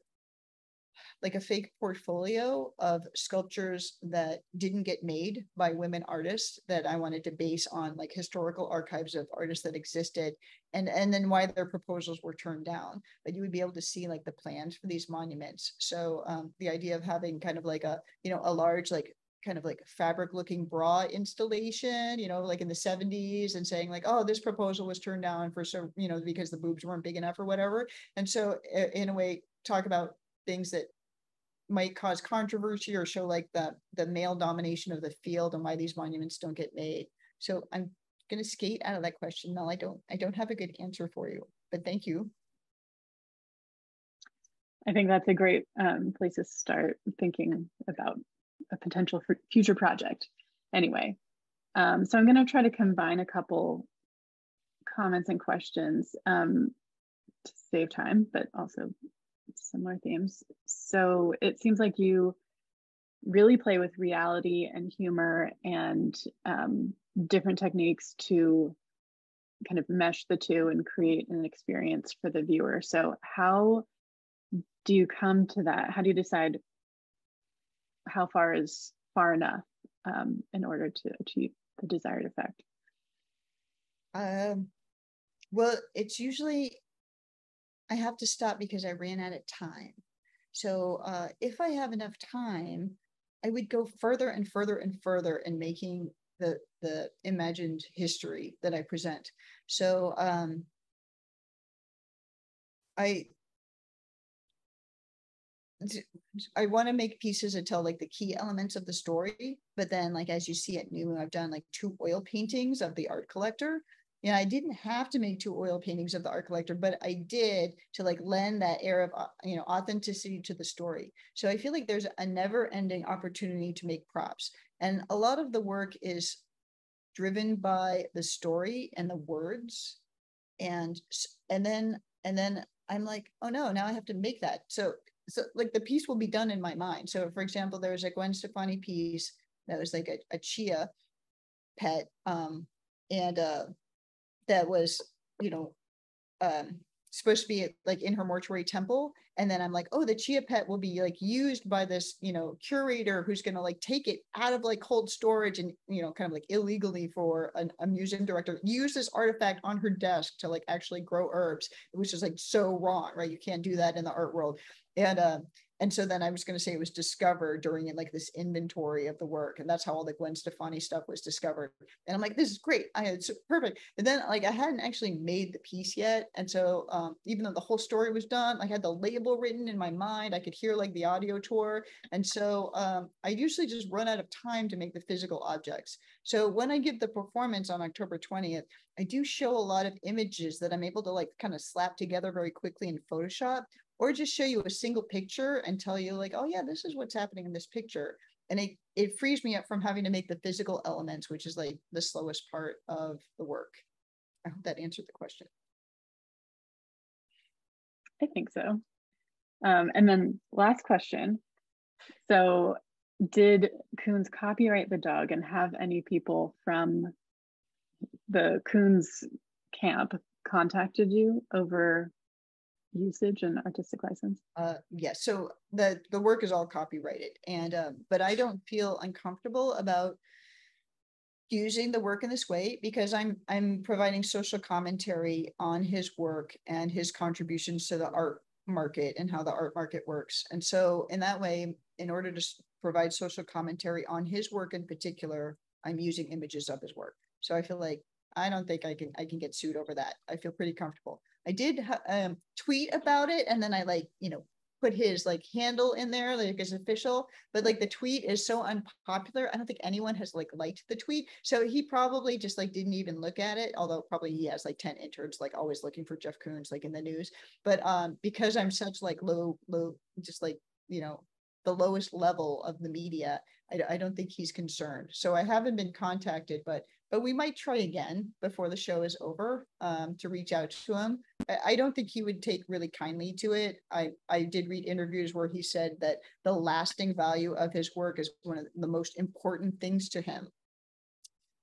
like a fake portfolio of sculptures that didn't get made by women artists that I wanted to base on like historical archives of artists that existed, and then why their proposals were turned down. But you would be able to see like the plans for these monuments. So the idea of having kind of like a, you know, a large like kind of like fabric looking bra installation, you know, like in the 70s, and saying like, oh, this proposal was turned down for, so, you know, because the boobs weren't big enough or whatever. And so in a way, talk about things that might cause controversy or show like the male domination of the field and why these monuments don't get made. So I'm going to skate out of that question. No, I don't have a good answer for you, but thank you. I think that's a great place to start thinking about a potential for future project. Anyway, so I'm going to try to combine a couple comments and questions to save time, but also similar themes. So it seems like you really play with reality and humor and different techniques to kind of mesh the two and create an experience for the viewer. So how do you come to that? How do you decide how far is far enough in order to achieve the desired effect? Well, it's usually, I have to stop because I ran out of time. So if I have enough time, I would go further and further and further in making the imagined history that I present. So I want to make pieces that tell like the key elements of the story, but then like as you see at New, I've done like 2 oil paintings of the art collector. Yeah, I didn't have to make 2 oil paintings of the art collector, but I did to like lend that air of, you know, authenticity to the story. So I feel like there's a never-ending opportunity to make props, and a lot of the work is driven by the story and the words, and then I'm like, oh no, now I have to make that. So like the piece will be done in my mind. So for example, there was a Gwen Stefani piece that was like a chia pet, and that was, you know, supposed to be like in her mortuary temple. And then I'm like, oh, the chia pet will be like used by this, you know, curator who's going to like take it out of like cold storage and, you know, kind of like illegally for a museum director, use this artifact on her desk to like actually grow herbs. It was just like so wrong, right? You can't do that in the art world. And so then I was going to say it was discovered during like this inventory of the work. And that's how all the Gwen Stefani stuff was discovered. And I'm like, this is great. It's perfect. And then like I hadn't actually made the piece yet. And so even though the whole story was done, I had the label written in my mind. I could hear like the audio tour. And so I usually just run out of time to make the physical objects. So when I give the performance on October 20th, I do show a lot of images that I'm able to like kind of slap together very quickly in Photoshop, or just show you a single picture and tell you like, oh yeah, this is what's happening in this picture. And it frees me up from having to make the physical elements, which is like the slowest part of the work. I hope that answered the question. I think so. And then last question. So did Koons copyright the dog and have any people from the Koons camp contacted you over usage and artistic license? Yes. So the work is all copyrighted, and but I don't feel uncomfortable about using the work in this way because I'm providing social commentary on his work and his contributions to the art market and how the art market works. And so in that way, in order to provide social commentary on his work in particular, I'm using images of his work. So I feel like I don't think I can get sued over that. I feel pretty comfortable. I did tweet about it, and then I like, you know, put his like handle in there, like as official, but like the tweet is so unpopular. I don't think anyone has like liked the tweet. So he probably just like didn't even look at it, although probably he has like 10 interns like always looking for Jeff Koons like in the news. But because I'm such like low, just like, you know, the lowest level of the media, I don't think he's concerned. So I haven't been contacted, but we might try again before the show is over to reach out to him. I don't think he would take really kindly to it. I did read interviews where he said that the lasting value of his work is one of the most important things to him.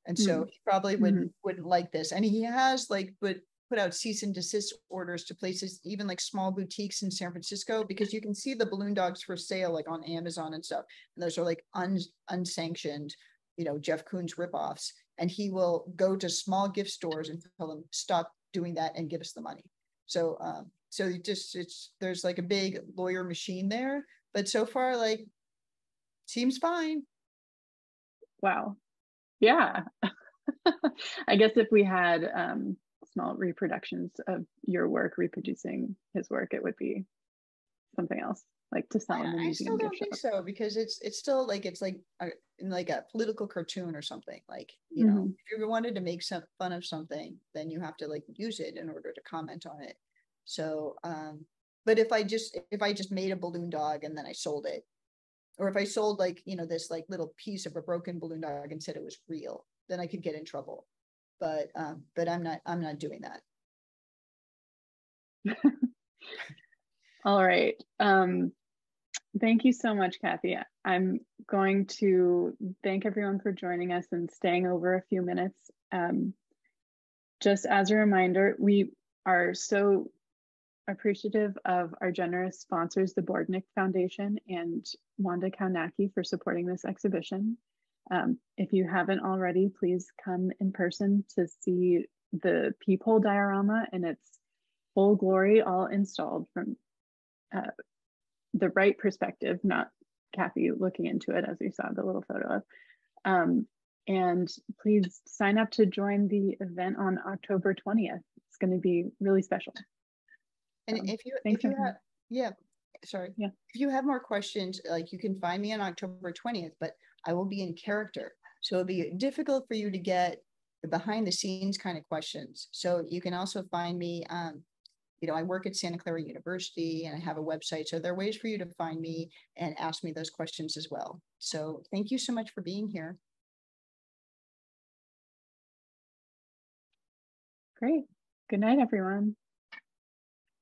And so he probably wouldn't like this. And he has like put out cease and desist orders to places, even like small boutiques in San Francisco, because you can see the balloon dogs for sale like on Amazon and stuff. And those are like unsanctioned, you know, Jeff Koons ripoffs. And he will go to small gift stores and tell them, stop doing that and give us the money. So there's like a big lawyer machine there, but so far, like, seems fine. Wow. Yeah. I guess if we had small reproductions of your work reproducing his work, it would be something else, like to sell in the museum. I still don't think so, because it's still like, it's like in like a political cartoon or something, like, you know, if you wanted to make some fun of something, then you have to like use it in order to comment on it. So but if I just made a balloon dog and then I sold it, or if I sold like, you know, this like little piece of a broken balloon dog and said it was real, then I could get in trouble. But I'm not doing that. All right. Thank you so much, Kathy. I'm going to thank everyone for joining us and staying over a few minutes. Just as a reminder, we are so appreciative of our generous sponsors, the Bordnick Foundation and Wanda Kaunaki, for supporting this exhibition. If you haven't already, please come in person to see the peephole diorama in its full glory, all installed from the right perspective, not Kathy looking into it, as we saw the little photo of. And please sign up to join the event on October 20th. It's going to be really special. And if you have, if you have more questions, like, you can find me on October 20th, but I will be in character. So it'll be difficult for you to get the behind the scenes kind of questions. So you can also find me, you know, I work at Santa Clara University and I have a website. So there are ways for you to find me and ask me those questions as well. So thank you so much for being here. Great. Good night, everyone.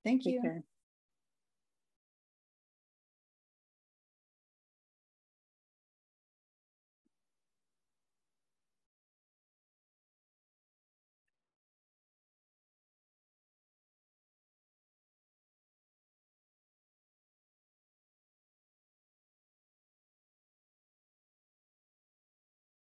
Thank you. Take care.